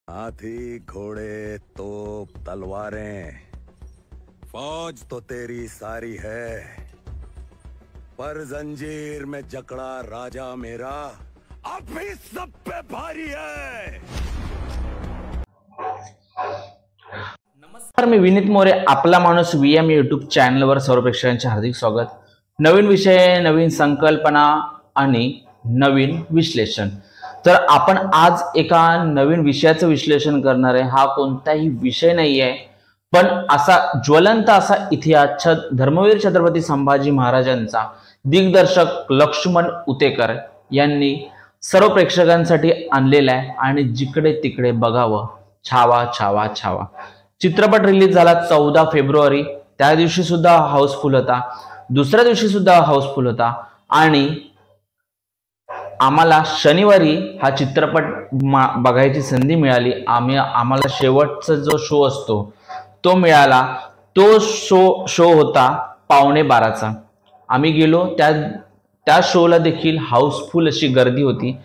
हाथी घोड़े तोप तलवारें फौज तो तेरी सारी है, पर जंजीर में जकड़ा राजा मेरा अब भी सब पे भारी है। नमस्कार, मी विनीत मोरे, आपला माणूस VM यूट्यूब चॅनलवर सर्व प्रेक्षकांचे हार्दिक स्वागत। नवीन विषय, नवीन संकल्पना आणि नवीन विश्लेषण। तर आपण आज एका नवीन विषयाचं विश्लेषण करणार आहे। हा कोणताही विषय नाही आहे, पण असा ज्वलंत असा इतिहास धर्मवीर छत्रपती संभाजी महाराजांचा दिग्दर्शक लक्ष्मण उतेकर यांनी सर्व प्रेक्षकांसाठी आणलेला आहे आणि जिकडे तिकडे बघावं छावा छावा छावा। चित्रपट रिलीज झाला 14 फेब्रुवारी। त्या दिवशी सुद्धा हाऊसफुल होता, दुसऱ्या दिवशी सुद्धा हाऊसफुल होता आणि आम्हाला शनिवारी हा चित्रपट बघायची संधी मिळाली। आम्हाला शेवटचा जो शो असतो तो मिळाला। तो शो होता 11:15चा। आम्ही गेलो, त्या शोला देखील हाऊसफुल अशी गर्दी होती।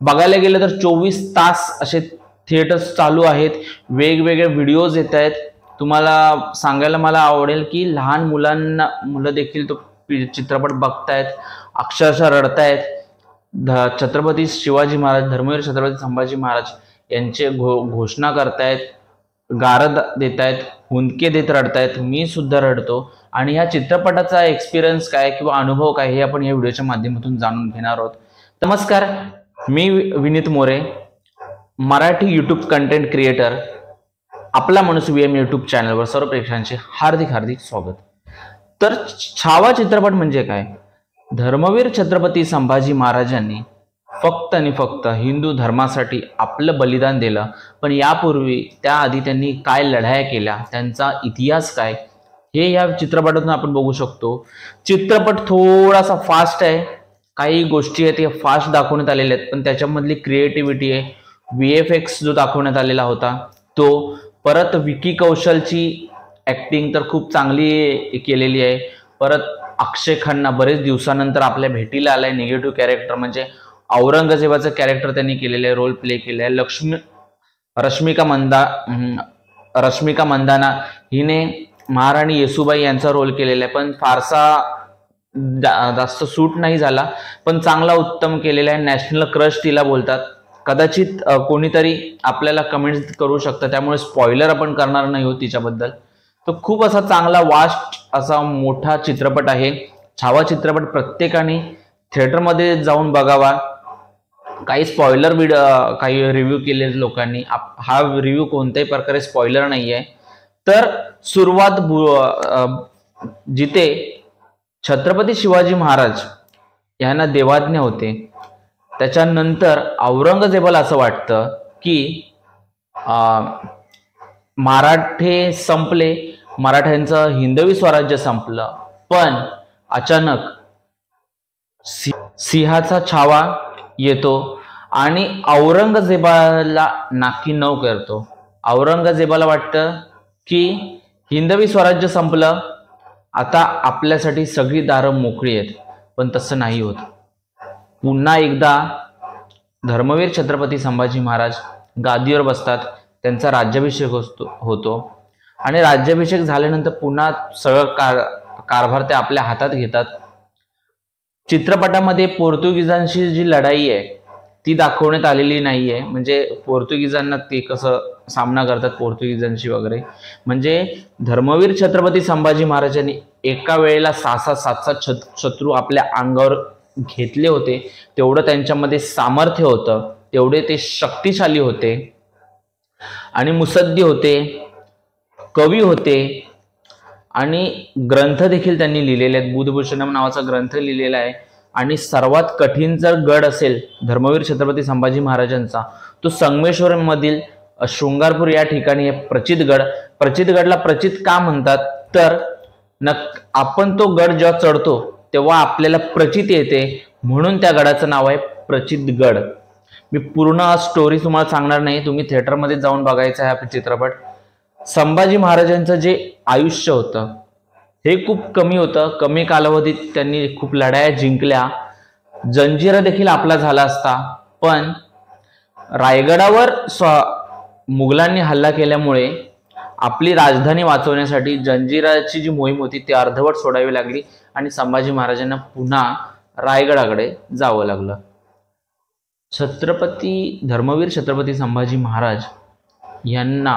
बघायला गेलं तर 24 तास असे थिएटर्स चालू आहेत, वेगवेगळे व्हिडिओज येत आहेत। तुम्हाला सांगायला मला आवडेल की लहान मुलं देखील तो चित्रपट बघतायत, अक्षरशः रडतायत। छत्रपती शिवाजी महाराज, धर्मवीर छत्रपती संभाजी महाराज यांचे घोषणा करतायत, गारद देतायत, हुंदके देत रडतायत। मी सुद्धा रडतो आणि या चित्रपटाचा एक्सपिरियन्स काय किंवा अनुभव काय हे आपण या व्हिडिओच्या माध्यमातून जाणून घेणार आहोत। नमस्कार, मी Vineet More, Marathi YouTube content creator, आपला माणूस VM यूट्यूब चॅनलवर सर्व प्रेक्षकांचे हार्दिक हार्दिक स्वागत। तर छावा चित्रपट म्हणजे काय? धर्मवीर छत्रपती संभाजी महाराजांनी फक्त आणि फक्त हिंदू धर्मासाठी आपलं बलिदान दिलं, पण यापूर्वी त्याआधी त्यांनी काय लढाया केल्या, त्यांचा इतिहास काय हे या चित्रपटातून आपण बघू शकतो। चित्रपट थोडासा फास्ट आहे, काही गोष्टी आहेत त्या फास्ट दाखवण्यात आलेल्या आहेत, पण त्याच्यामधली क्रिएटिव्हिटी आहे, VFX जो दाखवण्यात आलेला होता तो, परत विकी कौशलची ऍक्टिंग तर खूप चांगली केलेली आहे। परत अक्षय खन्ना बरेच दिवसानंतर आपल्या भेटीला आलाय, निगेटिव्ह कॅरेक्टर म्हणजे औरंगजेबाचं कॅरेक्टर त्यांनी केलेलं आहे, रोल प्ले केलाय। रश्मिका मंदाना हिने महाराणी येसुबाई यांचा रोल केलेला आहे, पण फारसा जास्त सूट नाही झाला, पण चांगला उत्तम केलेला आहे। नॅशनल क्रश तिला बोलतात। कदाचित कोणीतरी आपल्याला कमेंट्स करू शकतं, त्यामुळे स्पॉइलर आपण करणार नाही आहोत तिच्याबद्दल। तो खूप असा चांगला वास्ट असा मोठा चित्रपट आहे। छावा चित्रपट प्रत्येकाने थिएटरमध्ये जाऊन बघावा। काही स्पॉइलर काही रिव्ह्यू केले लोकांनी, हा रिव्ह्यू कोणत्याही प्रकारे स्पॉइलर नाही आहे। तर सुरुवात जिथे छत्रपती शिवाजी महाराज यांना देवाज्ञा होते, त्याच्यानंतर औरंगजेबाला असं वाटतं की मराठे संपले, मराठ्यांचं हिंदवी स्वराज्य संपलं, पण अचानक सिंहाचा छावा येतो आणि औरंगजेबाला नाकी नऊ करतो। औरंगजेबाला वाटतं की हिंदवी स्वराज्य संपलं, आता आपल्यासाठी सगळी दारं मोकळी आहेत, पण तसं नाही होत। पुन्हा एकदा धर्मवीर छत्रपती संभाजी महाराज गादीवर बसतात, त्यांचा राज्याभिषेक होतो आणि राज्याभिषेक झाल्यानंतर पुन्हा सगळं कारभार ते आपल्या हातात घेतात। चित्रपटामध्ये पोर्तुगीजांशी जी लढाई आहे ती दाखवण्यात आलेली नाहीये, म्हणजे पोर्तुगीजांना ते कसं सामना करतात पोर्तुगीजांशी वगैरे। म्हणजे धर्मवीर छत्रपती संभाजी महाराजांनी एका वेळेला 6-7 शत्रू आपल्या अंगावर घेतले होते, तेवढं त्यांच्यामध्ये सामर्थ्य होतं, तेवढे ते शक्तिशाली होते आणि मुत्सद्दी होते, कवी होते आणि ग्रंथ देखील त्यांनी लिहिलेले आहेत। बुधभूषणम नावाचा ग्रंथ लिहिलेला आहे आणि सर्वात कठीण जर गड असेल धर्मवीर छत्रपती संभाजी महाराजांचा, तो संगमेश्वर मधील शृंगारपूर या ठिकाणी आहे प्रचितगड। प्रचितगडला प्रचित का म्हणतात तर आपण तो गड जेव्हा चढतो तेव्हा आपल्याला प्रचित येते, म्हणून त्या गडाचं नाव आहे प्रचितगड। मी पूर्ण स्टोरी तुम्हाला सांगणार नाही, तुम्ही थिएटरमध्ये जाऊन बघायचा आहे हा चित्रपट। संभाजी महाराजांचं जे आयुष्य होतं हे खूप कमी होतं, कमी कालावधीत त्यांनी खूप लढाया जिंकल्या, जंजीर देखील आपला झाला असता, पण रायगडावर मुघलांनी हल्ला केल्यामुळे आपली राजधानी वाचवण्यासाठी जंजिराची जी मोहीम होती ती अर्धवट सोडावी लागली आणि संभाजी महाराजांना पुन्हा रायगडाकडे जावं लागलं. धर्मवीर छत्रपती संभाजी महाराज यांना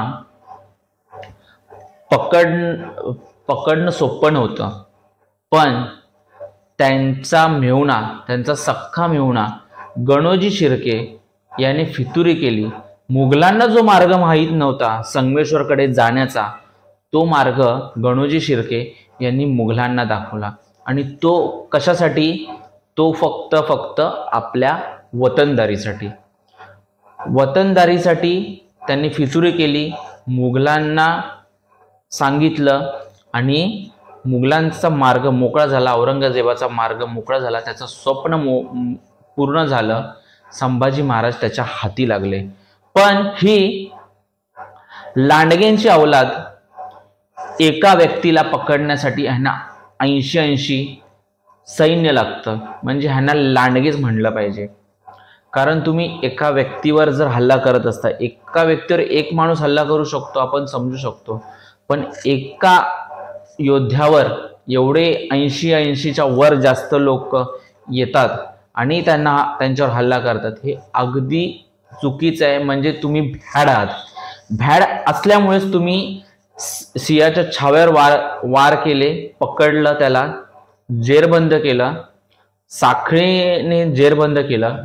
पकडणं सोपं नव्हतं, पण त्यांचा सख्खा मेहुणा गणोजी शिर्के याने फितुरी केली. मुघलांना जो मार्ग माहीत नव्हता संगमेश्वरकडे जाण्याचा, तो मार्ग गणोजी शिर्के यांनी मुघलांना दाखवला. आणि तो कशासाठी? तो फक्त आपल्या वतनदारीसाठी त्यांनी फितुरी केली, मुघलांना सांगितलं आणि मुघलांचा मार्ग मोकळा झाला, औरंगजेबाचा मार्ग मोकळा झाला, त्याचं स्वप्न पूर्ण झालं. संभाजी महाराज त्याच्या हाती लागले. पण ही लांडग्यांची अवलाद एका व्यक्तीला पकडण्यासाठी ह्यांना 80 सैन्य लागतं. म्हणजे ह्यांना लांडगेच म्हणलं पाहिजे. कारण तुम्ही एका व्यक्तीवर जर हल्ला करत असता, एका व्यक्तीवर एक माणूस हल्ला करू शकतो, आपण समजू शकतो, पण एका योद्ध्यावर एवढे 80च्या वर जास्त लोक येतात आणि त्यांच्यावर हल्ला करतात, हे अगदी चुकीचं आहे. म्हणजे तुम्ही भ्याड आहात. भ्याड असल्यामुळेच तुम्ही सिंहाच्या छाव्यावर वार केले, पकडलं, त्याला जेरबंद केलं, साखळीने जेरबंद केलं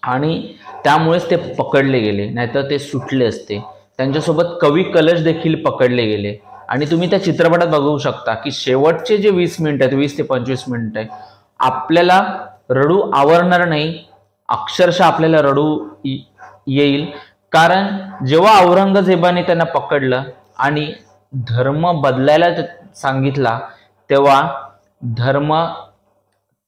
आणि त्यामुळेच ते पकडले गेले, नाहीतर ते सुटले असते. त्यांच्यासोबत कवी कलश देखील पकडले गेले. आणि तुम्ही त्या चित्रपटात बघू शकता की शेवटचे जे 20 मिनिट आहेत, 20 ते 25 मिनिट आहे, आपल्याला रडू आवरणार नाही, अक्षरशः आपल्याला रडू येईल. कारण जेव्हा औरंगजेबाने त्यांना पकडलं आणि धर्म बदलायला सांगितला, तेव्हा धर्म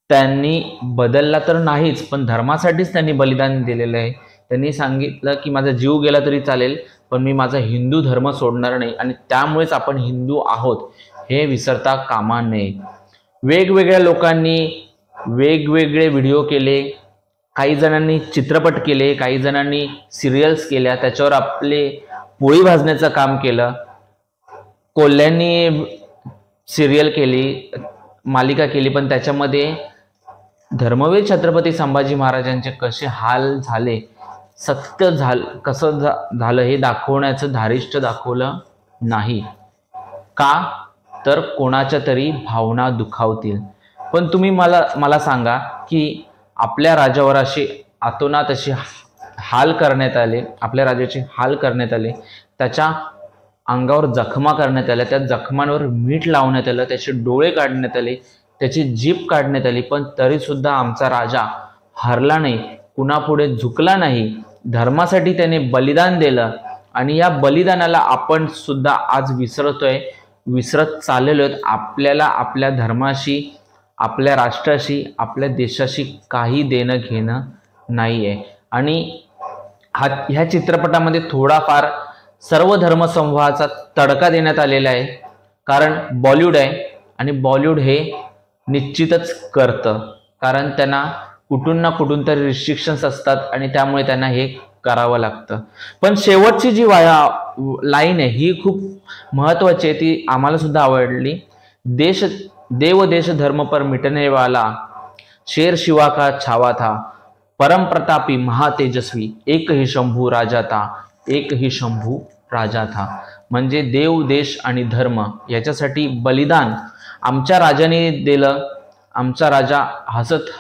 त्यांनी बदलला तर नाहीच, पण धर्मासाठीच त्यांनी बलिदान दिलेलं आहे. त्यांनी सांगितलं की माझा जीव गेला तरी चालेल, पण मी माझा हिंदू धर्म सोडणार नाही. आणि त्यामुळेच आपण हिंदू आहोत हे विसरता कामा नये. वेगवेगळ्या लोकांनी वेगवेगळे व्हिडिओ केले, काही जणांनी चित्रपट केले, काही जणांनी सिरियल्स केल्या, त्याच्यावर आपले पोळी भाजण्याचं काम केलं. कोल्ह्यांनी सिरियल केली, मालिका केली, पण त्याच्यामध्ये धर्मवीर छत्रपती संभाजी महाराजांचे कसे हाल झाले, सत्य कसं झालं हे दाखवण्याचं धारिष्ट्य दाखवलं नाही. का? तर कोणाच्या तरी भावना दुखावतील. पण तुम्ही मला सांगा की आपल्या राजावर असे अतोनात असे हाल करण्यात आले, आपल्या राजाचे हाल करण्यात आले, त्याच्या अंगावर जखमा करण्यात आल्या, त्या जखमांवर मीठ लावण्यात आलं, त्याचे डोळे काढण्यात आले, त्याची जीभ काढण्यात आली, पण तरी सुद्धा आमचा राजा हरला नाही, कुणापुढे झुकला नाही. धर्मासाठी त्याने बलिदान दिलं आणि या बलिदानाला आपण सुद्धा आज विसरत चाललेलो आहेत. आपल्याला आपल्या धर्माशी, आपल्या राष्ट्राशी, आपल्या देशाशी काही देणं घेणं नाही आहे. आणि ह्या चित्रपटामध्ये थोडाफार सर्व धर्मसमूहाचा तडका देण्यात आलेला आहे. कारण बॉलिवूड आहे आणि बॉलिवूड हे निश्चितच करतं, कारण त्यांना कुठून ना कुठून तरी रिस्ट्रिक्शन्स असतात आणि त्यामुळे त्यांना हे करावं लागतं. पण शेवटची जी लाईन आहे ही खूप महत्वाची आहे, ती आम्हाला सुद्धा आवडली. देव देश धर्म पर मिटने वाला, शेर शिवा का छावा था, परम प्रतापी महातेजस्वी, एक ही शंभू राजा था, एक ही शंभू राजा था. म्हणजे देव, देश आणि धर्म याच्यासाठी बलिदान आमच्या राजाने दिलं. आमचा राजा हसत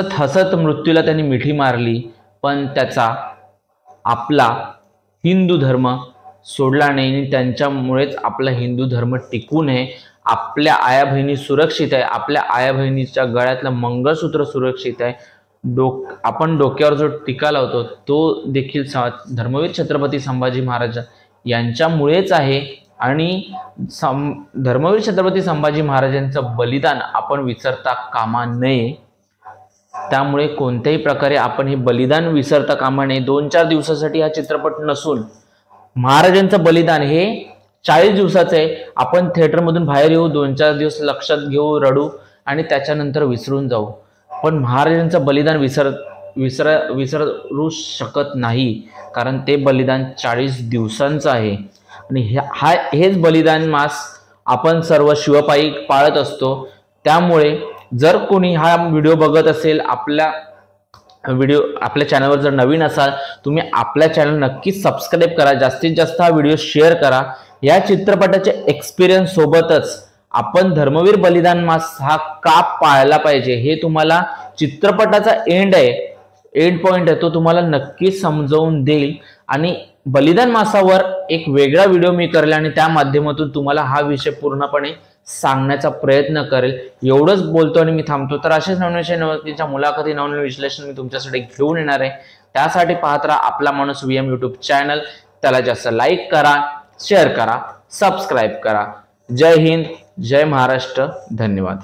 हसत मृत्यूला त्यांनी मिठी मारली, पण आपला हिंदू धर्म सोडला नाही आणि त्यांच्यामुळेच आपला हिंदू धर्म टिकून आहे. आपल्या आया बहिणी सुरक्षित आहे, आपल्या आया बहिणीच्या गळ्यातलं मंगळसूत्र सुरक्षित आहे. आपण डोक्यावर जो टीका लावतो तो देखील धर्मवीर छत्रपती संभाजी महाराज यांच्यामुळेच आहे. आणि धर्मवीर छत्रपती संभाजी महाराजांचं बलिदान आपण विसरता कामा नये. त्यामुळे कोणत्याही प्रकारे आपण हे बलिदान विसरता कामा नये. 2-4 दिवसासाठी हा चित्रपट नसून महाराजांचं बलिदान हे 40 दिवसाचं आहे. आपण थिएटरमधून बाहेर येऊ, 2-4 दिवस लक्षात घेऊ, रडू आणि त्याच्यानंतर विसरून जाऊ. पण महाराजांचं बलिदान विसरू शकत नाही, कारण ते बलिदान 40 दिवसांचं आहे आणि हेच बलिदान मास आपण सर्व शिवपाई पाळत असतो. त्यामुळे जर कोणी हा व्हिडिओ बघत असेल, आपल्या चॅनलवर जर नवीन असाल, तुम्ही आपल्या चॅनल नक्कीच सबस्क्राईब करा, जास्तीत जास्त हा व्हिडिओ शेअर करा. या चित्रपटाच्या एक्सपिरियन्स सोबतच आपण धर्मवीर बलिदान मास हा का पाळला पाहिजे हे तुम्हाला चित्रपटाचा एंड पॉइंट आहे तो तुम्हाला नक्कीच समजावून देईल. आणि बलिदान मासावर एक वेगळा व्हिडिओ मी करेल आणि त्या माध्यमातून तुम्हाला हा विषय पूर्णपणे सांगण्याचा प्रयत्न करेल. एवढंच बोलतो आणि मी थांबतो. तर असेच नवीन विषय, नवतीच्या मुलाखती, नवीन विश्लेषण मी तुमच्यासाठी घेऊन येणार आहे. त्यासाठी पाहत राहा आपला माणूस VM यूट्यूब चॅनल. त्याला जास्त लाईक करा, शेअर करा, सबस्क्राईब करा. जय हिंद, जय महाराष्ट्र, धन्यवाद.